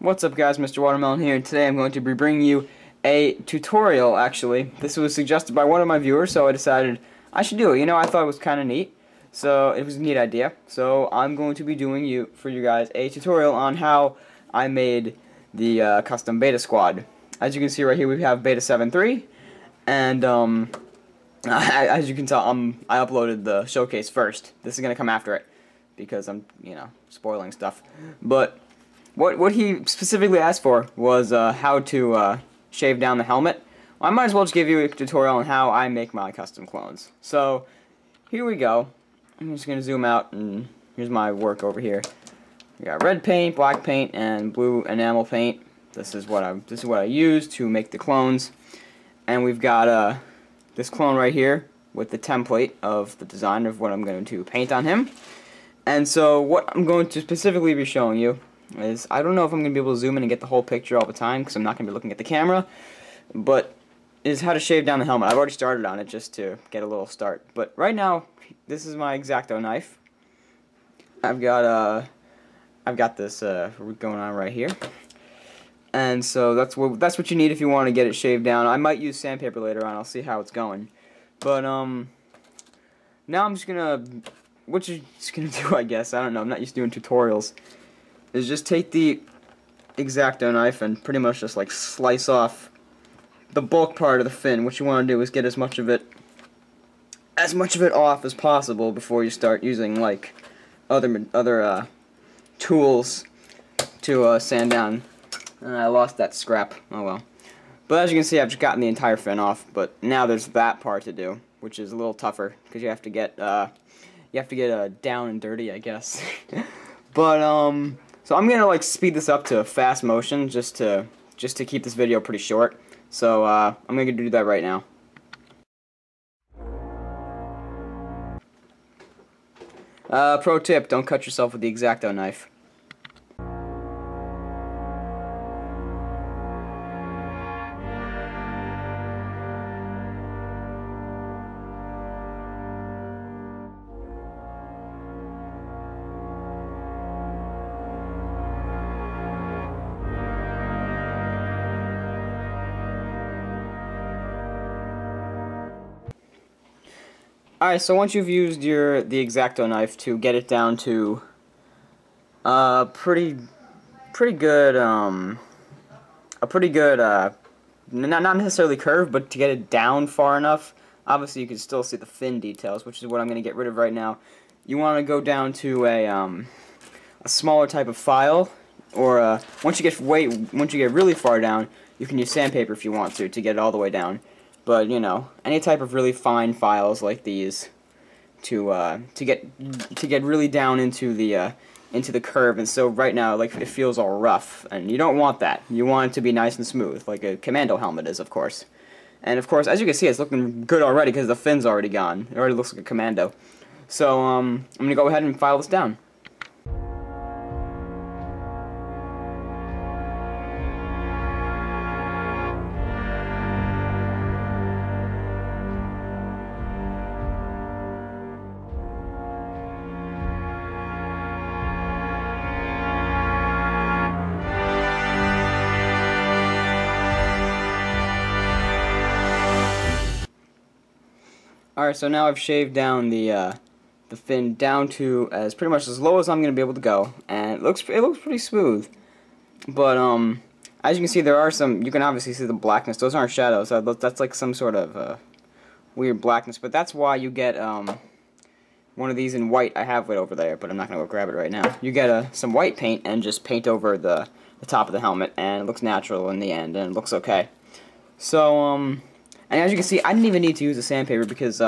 What's up guys, MisterWaterMelon here, and today I'm going to be bringing you a tutorial, actually. This was suggested by one of my viewers, so I decided I should do it. You know, I thought it was kind of neat, so it was a neat idea. So I'm going to be doing for you guys a tutorial on how I made the custom beta squad. As you can see right here, we have beta 7.3, and as you can tell, I uploaded the showcase first. This is going to come after it, because I'm, spoiling stuff. But what he specifically asked for was how to shave down the helmet. Well, I might as well just give you a tutorial on how I make my custom clones. So here we go. I'm just gonna zoom out, and here's my work over here. We got red paint, black paint, and blue enamel paint. This is what I use to make the clones. And we've got this clone right here with the template of the design of what I'm going to paint on him. And so what I'm going to specifically be showing you is, I don't know if I'm going to be able to zoom in and get the whole picture all the time because I'm not going to be looking at the camera, but is how to shave down the helmet. I've already started on it just to get a little start. But right now, this is my X-Acto knife. I've got this going on right here. And so that's what you need if you want to get it shaved down. I might use sandpaper later on. I'll see how it's going. But now I'm just gonna, what you're just gonna do, I guess, I don't know, I'm not used to doing tutorials, is just take the X-Acto knife and pretty much just like slice off the bulk part of the fin. What you want to do is get as much of it off as possible before you start using like other tools to sand down. And I lost that scrap. Oh well. But as you can see, I've just gotten the entire fin off. But now there's that part to do, which is a little tougher because you have to get down and dirty, I guess. But so I'm gonna like speed this up to fast motion just to keep this video pretty short. So I'm gonna do that right now. Pro tip: don't cut yourself with the X-Acto knife. Alright, so once you've used the X-Acto knife to get it down to pretty good, not necessarily curved, but to get it down far enough, obviously you can still see the fin details, which is what I'm going to get rid of right now. You want to go down to a smaller type of file, or once you get really far down, you can use sandpaper if you want to get it all the way down. But any type of really fine files like these to get really down into the curve. And so right now, like, it feels all rough, and you don't want that. You want it to be nice and smooth, like a Commando helmet is, of course. And of course, as you can see, it's looking good already because the fin's already gone. It already looks like a Commando. So I'm gonna go ahead and file this down. Alright, so now I've shaved down the fin down to pretty much as low as I'm gonna be able to go, and it looks pretty smooth. But as you can see, there are you can obviously see the blackness. Those aren't shadows. That's like some sort of weird blackness. But that's why you get one of these in white. I have it over there, but I'm not gonna go grab it right now. You get some white paint and just paint over the top of the helmet, and it looks natural in the end, and it looks okay. So and as you can see, I didn't even need to use the sandpaper because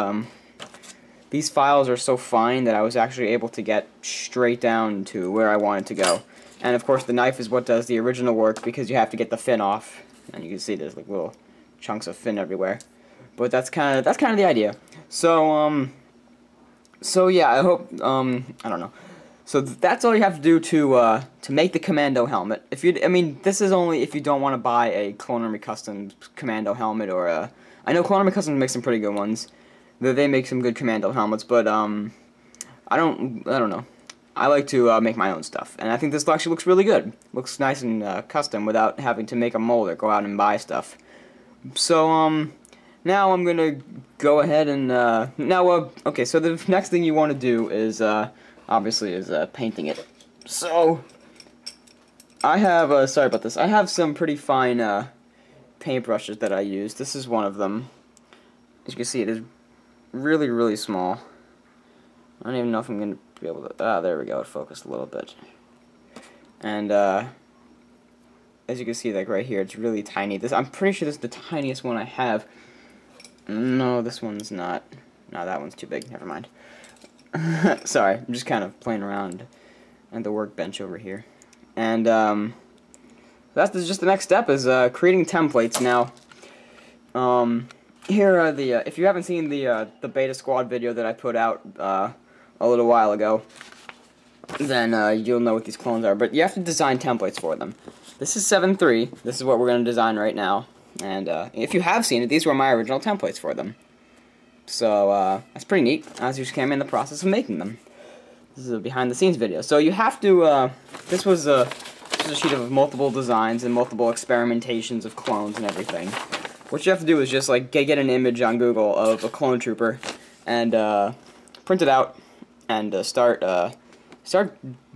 these files are so fine that I was actually able to get straight down to where I wanted to go. And of course, the knife is what does the original work because you have to get the fin off, and you can see there's like little chunks of fin everywhere. But that's kind of the idea. So so yeah, I hope I don't know. So that's all you have to do to make the Commando helmet. This is only if you don't want to buy a Clone Army Custom Commando helmet, or I know Clone Army Custom makes some pretty good ones. They make some good Commando helmets, but I don't know. I like to make my own stuff, and I think this actually looks really good. Looks nice and custom without having to make a mold or go out and buy stuff. So now I'm gonna go ahead and okay. So the next thing you want to do is obviously painting it. So I have sorry about this. I have some pretty fine paintbrushes that I use. This is one of them. As you can see, it is really, really small. I don't even know if I'm gonna be able to. Ah, there we go. It focused a little bit. And as you can see, like right here, it's really tiny. I'm pretty sure this is the tiniest one I have. No, this one's not. No, that one's too big. Never mind. Sorry, I'm just kind of playing around at the workbench over here. And that's just the next step is creating templates. Now, here are the. If you haven't seen the Beta Squad video that I put out a little while ago, then you'll know what these clones are. But you have to design templates for them. This is 7.3. This is what we're going to design right now. And if you have seen it, these were my original templates for them. So that's pretty neat. As you came in the process of making them. This is a behind-the-scenes video. So you have to. This was a sheet of multiple designs and multiple experimentations of clones and everything. What you have to do is just like get an image on Google of a clone trooper and print it out and start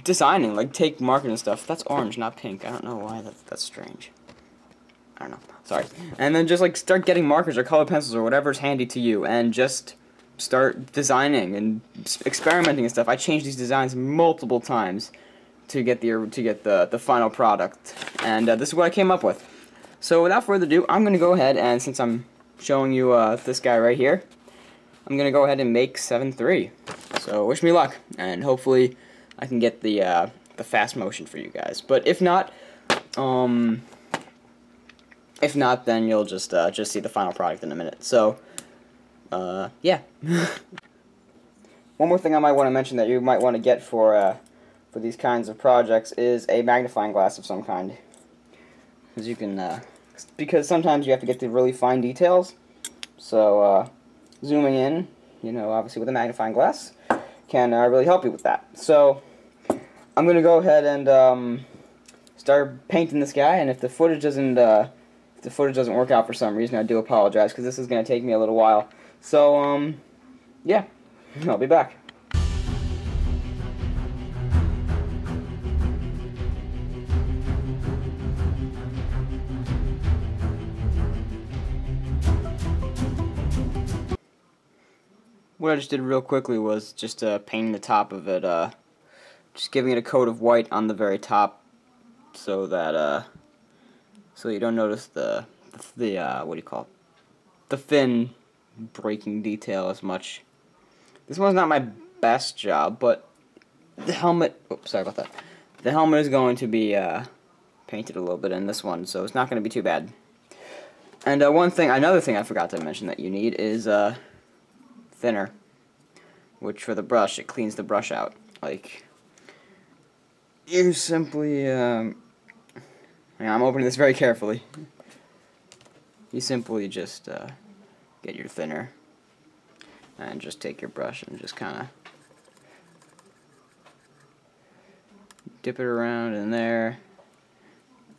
designing. Like take markers and stuff. That's orange, not pink. I don't know why that's strange. I don't know. Sorry. And then just like start getting markers or colored pencils or whatever's handy to you, and just start designing and experimenting and stuff. I changed these designs multiple times to get the final product, and this is what I came up with. So without further ado, I'm gonna go ahead and since I'm showing you this guy right here, I'm gonna go ahead and make 7.3. So wish me luck, and hopefully I can get the fast motion for you guys. But if not, then you'll just see the final product in a minute. So, yeah. One more thing I might want to mention that you might want to get for these kinds of projects is a magnifying glass of some kind. Because you can, because sometimes you have to get the really fine details. So, zooming in, you know, obviously with a magnifying glass, can really help you with that. So, I'm going to go ahead and start painting this guy, and if the footage doesn't work out for some reason, I do apologize, because this is going to take me a little while. So, yeah, I'll be back. What I just did real quickly was just painting the top of it, just giving it a coat of white on the very top, so that so you don't notice the what do you call it? The fin breaking detail as much. This one's not my best job, but the helmet. Oops, sorry about that. The helmet is going to be painted a little bit in this one, so it's not going to be too bad. And another thing I forgot to mention that you need is thinner, which for the brush, it cleans the brush out. Like, you simply I'm opening this very carefully. You simply just get your thinner and just take your brush and just kind of dip it around in there,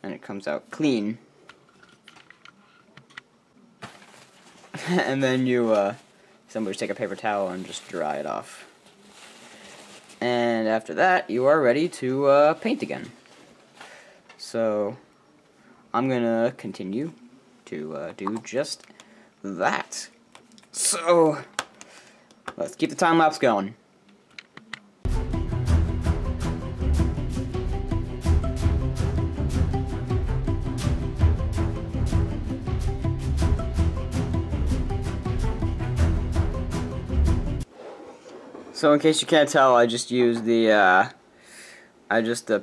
and it comes out clean. And then you somebody just take a paper towel and just dry it off. And after that, you are ready to paint again. So I'm gonna continue to do just that. So let's keep the time lapse going. So in case you can't tell, I just used the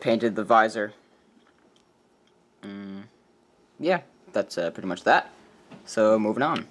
painted the visor. Yeah, that's pretty much that. So moving on.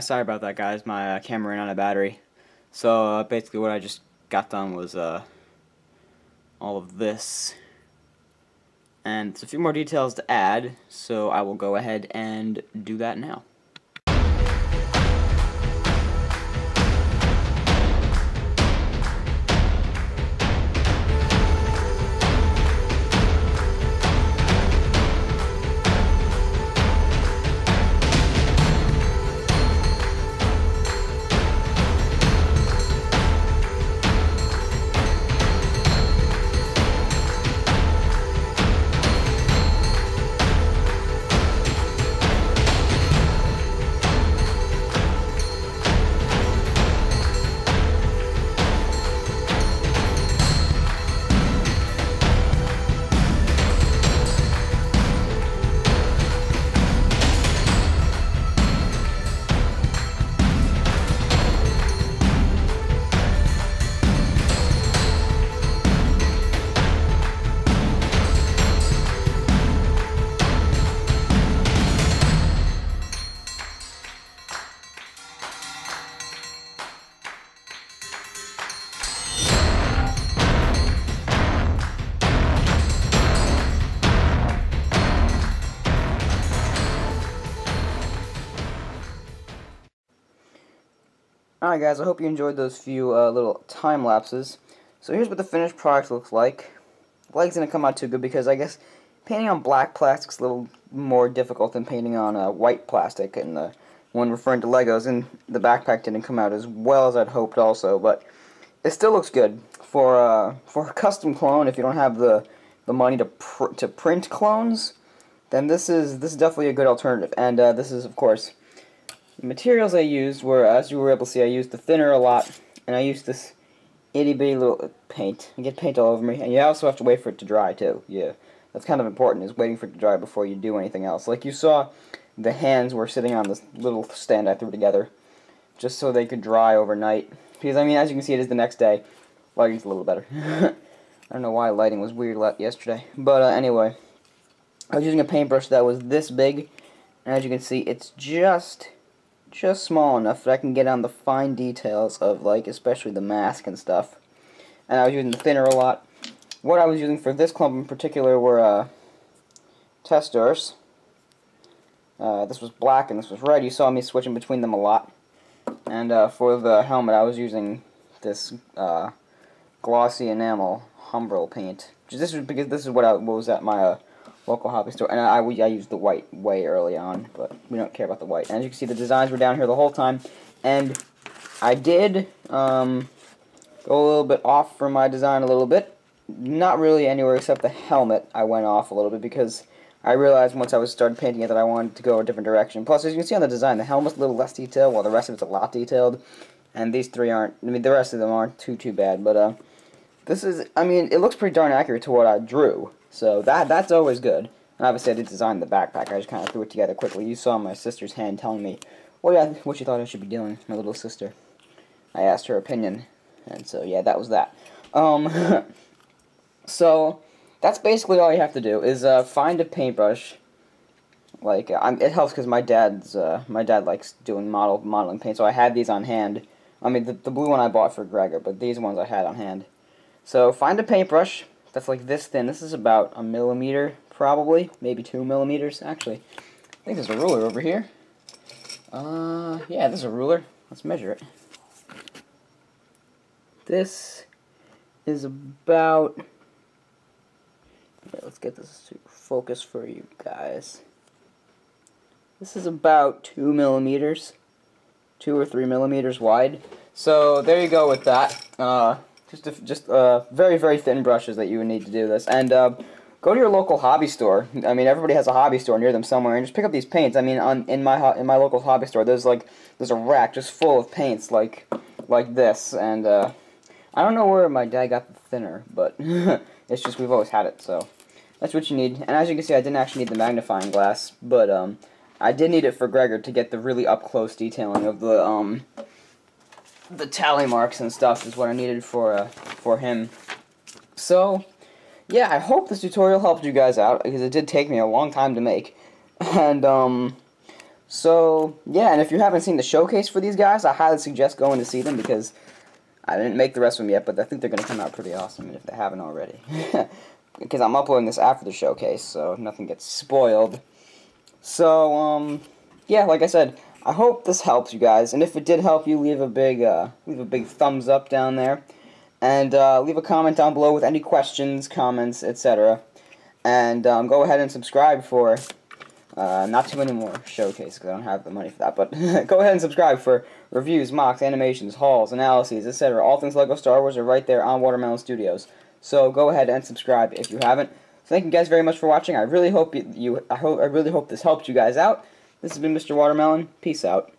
Sorry about that, guys. My camera ran out of battery. So basically what I just got done was all of this. And there's a few more details to add, so I will go ahead and do that now. Alright guys, I hope you enjoyed those few little time lapses. So here's what the finished product looks like. The leg's going to come out too good because I guess painting on black plastic is a little more difficult than painting on white plastic, and when referring to Legos, and the backpack didn't come out as well as I'd hoped also, but it still looks good. For a custom clone, if you don't have the money to print clones, then this is definitely a good alternative. And this is, of course, the materials I used were, as you were able to see, I used the thinner a lot, and I used this itty-bitty little paint. You get paint all over me, and you also have to wait for it to dry, too. Yeah, that's kind of important, is waiting for it to dry before you do anything else. Like you saw, the hands were sitting on this little stand I threw together, just so they could dry overnight. Because, I mean, as you can see, it is the next day. Lighting's a little better. I don't know why lighting was weird yesterday. But, anyway, I was using a paintbrush that was this big, and as you can see, it's just small enough that I can get on the fine details of, like, especially the mask and stuff. And I was using the thinner a lot. What I was using for this clump in particular were testers. This was black and this was red. You saw me switching between them a lot. And for the helmet, I was using this glossy enamel Humbrol paint. This was because this is what was at my local hobby store, and I used the white way early on, but we don't care about the white. And as you can see, the designs were down here the whole time, and I did go a little bit off from my design a little bit. Not really anywhere except the helmet I went off a little bit, because I realized once I started painting it that I wanted to go a different direction. Plus, as you can see on the design, the helmet's a little less detailed, while the rest of it's a lot detailed, and these three aren't, I mean, the rest of them aren't too bad, but this is, I mean, it looks pretty darn accurate to what I drew. So that's always good. And obviously I did design the backpack. I just kind of threw it together quickly. You saw my sister's hand telling me what she thought I should be doing, my little sister. I asked her opinion. And so, yeah, that was that. So, that's basically all you have to do, is find a paintbrush. Like, it helps because my dad likes doing modeling paint, so I had these on hand. I mean, the blue one I bought for Gregor, but these ones I had on hand. So, find a paintbrush that's like this thin. This is about 1 millimeter, probably, maybe 2 millimeters. Actually, I think there's a ruler over here. Yeah, there's a ruler. Let's measure it. This is about. Let's get this to focus for you guys. This is about 2 millimeters, 2 or 3 millimeters wide. So there you go with that. Just very, very thin brushes that you would need to do this. And go to your local hobby store. I mean, everybody has a hobby store near them somewhere, and just pick up these paints. I mean, in my local hobby store, there's a rack just full of paints like this. And I don't know where my dad got the thinner, but it's just we've always had it. So that's what you need. And as you can see, I didn't actually need the magnifying glass, but I did need it for Gregor to get the really up close detailing of the tally marks and stuff is what I needed for him. So, yeah, I hope this tutorial helped you guys out, because it did take me a long time to make. And, So, yeah, and if you haven't seen the showcase for these guys, I highly suggest going to see them because I didn't make the rest of them yet, but I think they're going to come out pretty awesome if they haven't already. Because I'm uploading this after the showcase, so nothing gets spoiled. So, yeah, like I said, I hope this helps you guys, and if it did help you, leave a big thumbs up down there, and leave a comment down below with any questions, comments, etc. And go ahead and subscribe for not too many more showcases because I don't have the money for that, but go ahead and subscribe for reviews, mocks, animations, hauls, analyses, etc. All things LEGO Star Wars are right there on Watermelon Studios. So go ahead and subscribe if you haven't. So thank you guys very much for watching. I really hope I really hope this helped you guys out. This has been Mr. Watermelon. Peace out.